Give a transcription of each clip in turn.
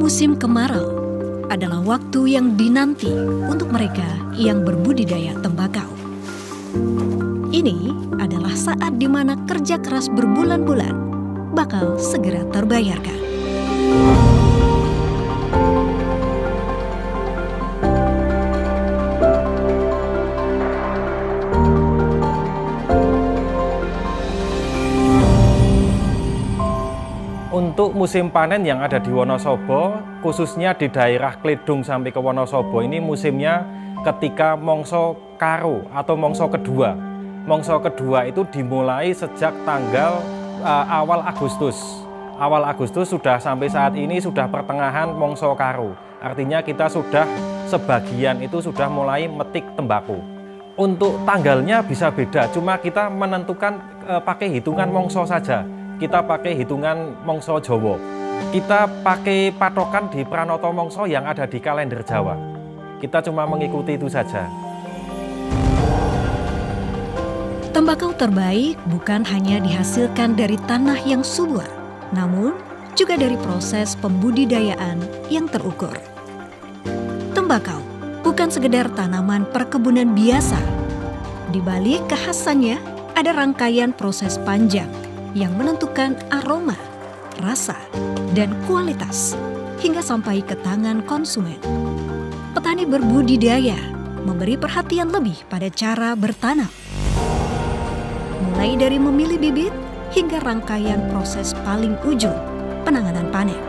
Musim kemarau adalah waktu yang dinanti untuk mereka yang berbudidaya tembakau. Ini adalah saat di mana kerja keras berbulan-bulan bakal segera terbayarkan. Untuk musim panen yang ada di Wonosobo, khususnya di daerah Kledung sampai ke Wonosobo, ini musimnya ketika mongso karo atau mongso kedua. Mongso kedua itu dimulai sejak tanggal awal Agustus. Awal Agustus sudah sampai saat ini sudah pertengahan mongso karo. Artinya kita sudah sebagian itu sudah mulai metik tembakau. Untuk tanggalnya bisa beda, cuma kita menentukan pakai hitungan mongso saja. Kita pakai hitungan mongso Jawa. Kita pakai patokan di Pranoto Mongso yang ada di kalender Jawa. Kita cuma mengikuti itu saja. Tembakau terbaik bukan hanya dihasilkan dari tanah yang subur, namun juga dari proses pembudidayaan yang terukur. Tembakau bukan sekedar tanaman perkebunan biasa. Di balik kekhasannya ada rangkaian proses panjang yang menentukan aroma, rasa, dan kualitas hingga sampai ke tangan konsumen. Petani berbudidaya memberi perhatian lebih pada cara bertanam. Mulai dari memilih bibit hingga rangkaian proses paling ujung, penanganan panen.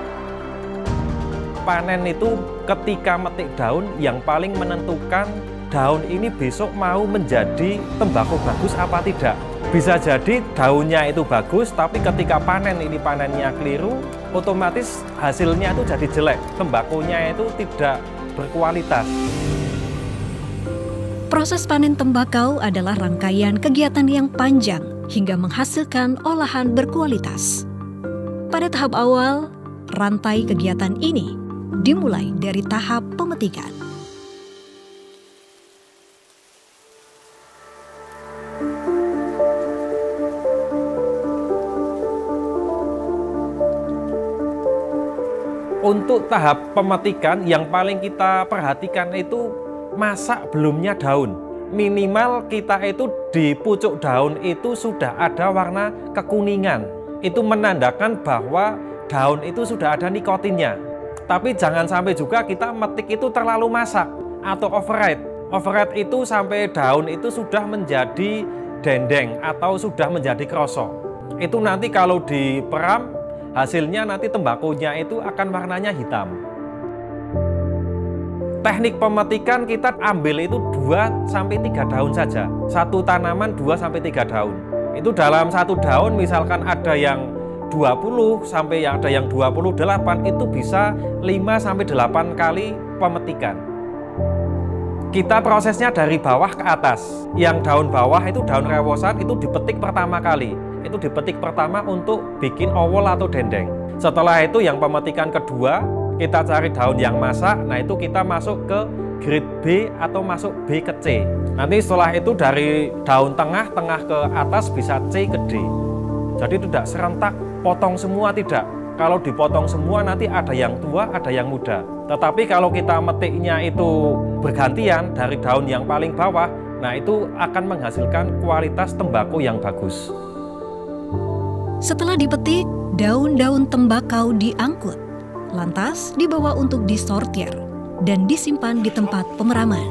Panen itu ketika metik daun yang paling menentukan daun ini besok mau menjadi tembakau bagus apa tidak. Bisa jadi daunnya itu bagus, tapi ketika panen ini panennya keliru, otomatis hasilnya itu jadi jelek. Tembakunya itu tidak berkualitas. Proses panen tembakau adalah rangkaian kegiatan yang panjang hingga menghasilkan olahan berkualitas. Pada tahap awal, rantai kegiatan ini dimulai dari tahap pemetikan. Untuk tahap pemetikan yang paling kita perhatikan itu masak belumnya daun. Minimal kita itu di pucuk daun itu sudah ada warna kekuningan. Itu menandakan bahwa daun itu sudah ada nikotinnya. Tapi jangan sampai juga kita metik itu terlalu masak atau overripe. Overripe itu sampai daun itu sudah menjadi dendeng atau sudah menjadi krosok. Itu nanti kalau diperam, hasilnya nanti tembakunya itu akan warnanya hitam. Teknik pemetikan kita ambil itu 2-3 daun saja. Satu tanaman 2-3 daun. Itu dalam satu daun misalkan ada yang 20 sampai ada yang 28, itu bisa 5-8 kali pemetikan. Kita prosesnya dari bawah ke atas. Yang daun bawah itu daun rewosan itu dipetik pertama kali. Itu dipetik pertama untuk bikin owol atau dendeng. Setelah itu yang pemetikan kedua, kita cari daun yang masak. Nah itu kita masuk ke grade B atau masuk B ke C. Nanti setelah itu dari daun tengah ke atas bisa C ke D. Jadi tidak serentak potong semua, tidak. Kalau dipotong semua nanti ada yang tua, ada yang muda. Tetapi kalau kita metiknya itu bergantian dari daun yang paling bawah, nah itu akan menghasilkan kualitas tembakau yang bagus. Setelah dipetik, daun-daun tembakau diangkut, lantas dibawa untuk disortir dan disimpan di tempat pemeraman.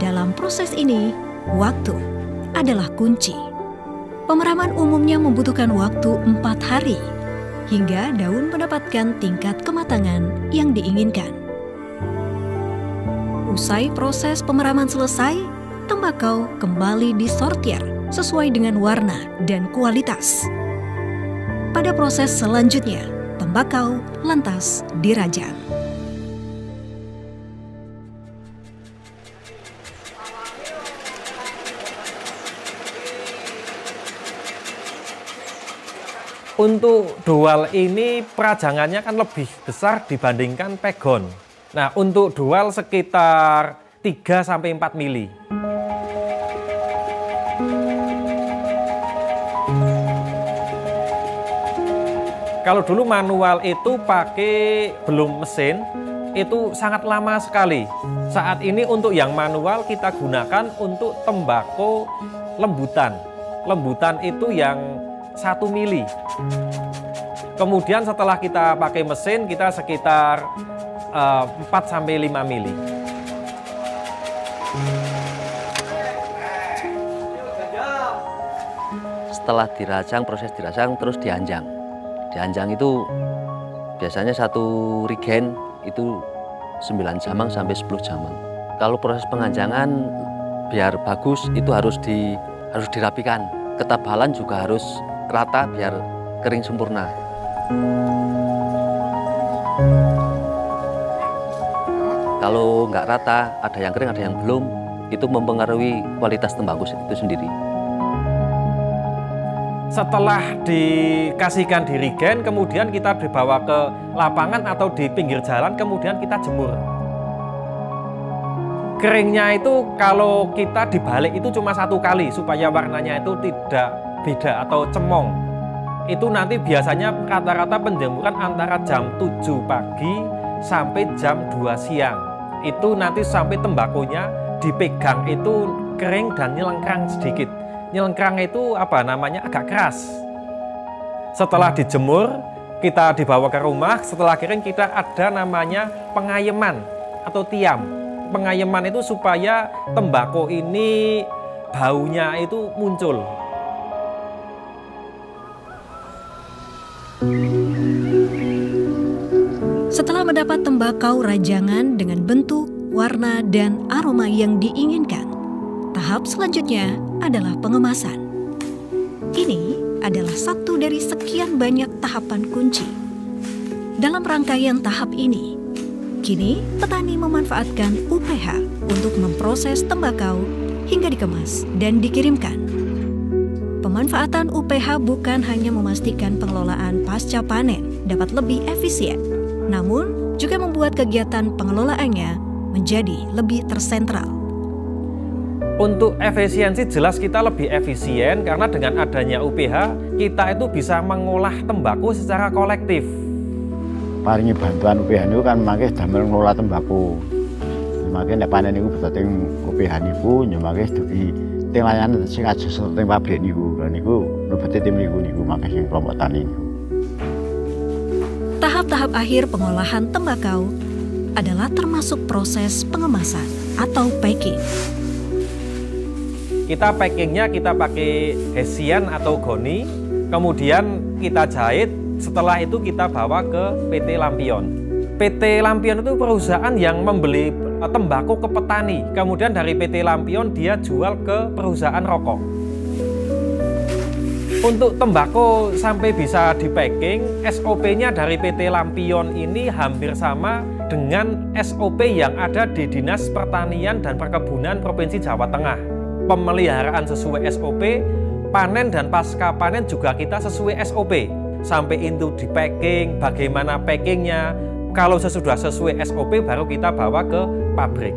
Dalam proses ini, waktu adalah kunci. Pemeraman umumnya membutuhkan waktu 4 hari hingga daun mendapatkan tingkat kematangan yang diinginkan. Usai proses pemeraman selesai, tembakau kembali disortir sesuai dengan warna dan kualitas. Pada proses selanjutnya, tembakau lantas dirajang. Untuk dual ini perajangannya kan lebih besar dibandingkan pegon. Nah, untuk dual sekitar 3-4 mili. Kalau dulu manual itu pakai belum mesin, itu sangat lama sekali. Saat ini untuk yang manual kita gunakan untuk tembakau lembutan. Lembutan itu yang 1 mili. Kemudian setelah kita pakai mesin, kita sekitar 4-5 mili. Setelah dirajang, proses dirajang terus dianjang. Dianjang itu biasanya satu rigen itu 9 jamang sampai 10 jamang. Kalau proses penganjangan biar bagus itu harus dirapikan. Ketebalan juga harus rata biar kering sempurna. Kalau nggak rata, ada yang kering, ada yang belum, itu mempengaruhi kualitas tembakau itu sendiri. Setelah dikasihkan di rigen, kemudian kita dibawa ke lapangan atau di pinggir jalan, kemudian kita jemur. Keringnya itu kalau kita dibalik itu cuma 1 kali, supaya warnanya itu tidak beda atau cemong. Itu nanti biasanya rata-rata penjemuran antara jam 7 pagi sampai jam 2 siang. Itu nanti sampai tembakonya dipegang itu kering dan nyelengkrang sedikit. Nyelengkrang itu agak keras. Setelah dijemur, kita dibawa ke rumah. Setelah kering kita ada namanya pengayeman atau tiam. Pengayeman itu supaya tembakau ini baunya itu muncul. Setelah mendapat tembakau rajangan dengan bentuk, warna, dan aroma yang diinginkan, tahap selanjutnya adalah pengemasan. Ini adalah satu dari sekian banyak tahapan kunci. Dalam rangkaian tahap ini, kini petani memanfaatkan UPH untuk memproses tembakau hingga dikemas dan dikirimkan. Pemanfaatan UPH bukan hanya memastikan pengelolaan pasca panen dapat lebih efisien, namun juga membuat kegiatan pengelolaannya menjadi lebih tersentral. Untuk efisiensi jelas kita lebih efisien karena dengan adanya UPH kita itu bisa mengolah tembakau secara kolektif. Paringi bantuan UPH itu kan makanya damel mengelola tembakau. Makanya nek panen niku berarti UPH niku nyamake dugi ting layanan sing ajus teng pabrik niku. Lah niku nubete tim niku makanya sing kelompok tani niku. Tahap-tahap akhir pengolahan tembakau adalah termasuk proses pengemasan atau packing. Kita packingnya kita pakai hesian atau goni, kemudian kita jahit, setelah itu kita bawa ke PT Lampion. PT Lampion itu perusahaan yang membeli tembakau ke petani, kemudian dari PT Lampion dia jual ke perusahaan rokok. Untuk tembakau sampai bisa di packing, SOP-nya dari PT Lampion ini hampir sama dengan SOP yang ada di Dinas Pertanian dan Perkebunan Provinsi Jawa Tengah. Pemeliharaan sesuai SOP, panen dan pasca panen juga kita sesuai SOP. Sampai itu di packing, bagaimana packingnya. Kalau sudah sesuai SOP baru kita bawa ke pabrik.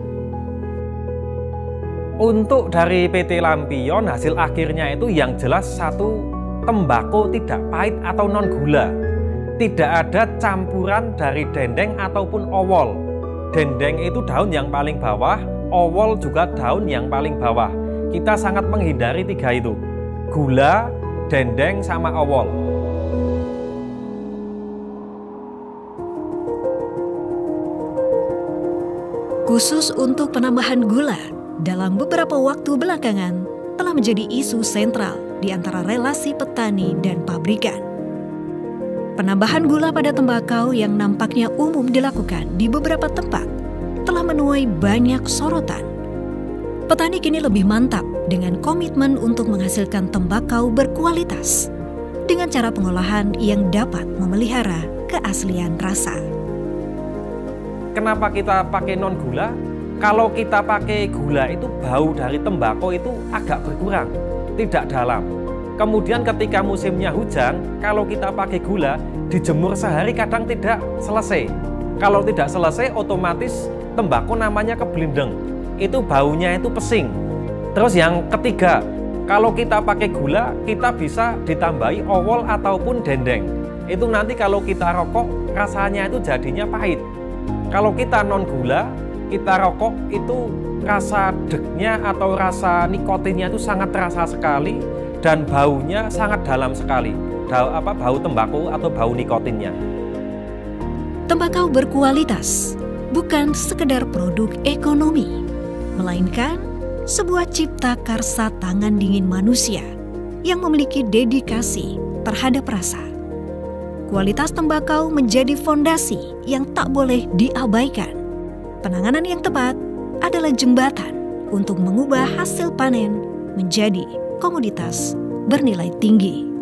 Untuk dari PT Lampion hasil akhirnya itu yang jelas satu, tembakau tidak pahit atau non gula. Tidak ada campuran dari dendeng ataupun owol. Dendeng itu daun yang paling bawah, owol juga daun yang paling bawah. Kita sangat menghindari 3 itu, gula, dendeng, sama owol. Khusus untuk penambahan gula, dalam beberapa waktu belakangan telah menjadi isu sentral di antara relasi petani dan pabrikan. Penambahan gula pada tembakau yang nampaknya umum dilakukan di beberapa tempat telah menuai banyak sorotan. Petani kini lebih mantap dengan komitmen untuk menghasilkan tembakau berkualitas dengan cara pengolahan yang dapat memelihara keaslian rasa. Kenapa kita pakai non gula? Kalau kita pakai gula itu bau dari tembakau itu agak berkurang, tidak dalam. Kemudian ketika musimnya hujan, kalau kita pakai gula, dijemur sehari kadang tidak selesai. Kalau tidak selesai, otomatis tembakau namanya keblindeng. itu baunya itu pesing. Terus yang ketiga, kalau kita pakai gula, kita bisa ditambahi owol ataupun dendeng. Itu nanti kalau kita rokok, rasanya itu jadinya pahit. Kalau kita non gula, kita rokok itu rasa deknya atau rasa nikotinnya itu sangat terasa sekali dan baunya sangat dalam sekali. Bau tembakau atau bau nikotinnya. Tembakau berkualitas bukan sekedar produk ekonomi, melainkan sebuah cipta karsa tangan dingin manusia yang memiliki dedikasi terhadap rasa. Kualitas tembakau menjadi fondasi yang tak boleh diabaikan. Penanganan yang tepat adalah jembatan untuk mengubah hasil panen menjadi komoditas bernilai tinggi.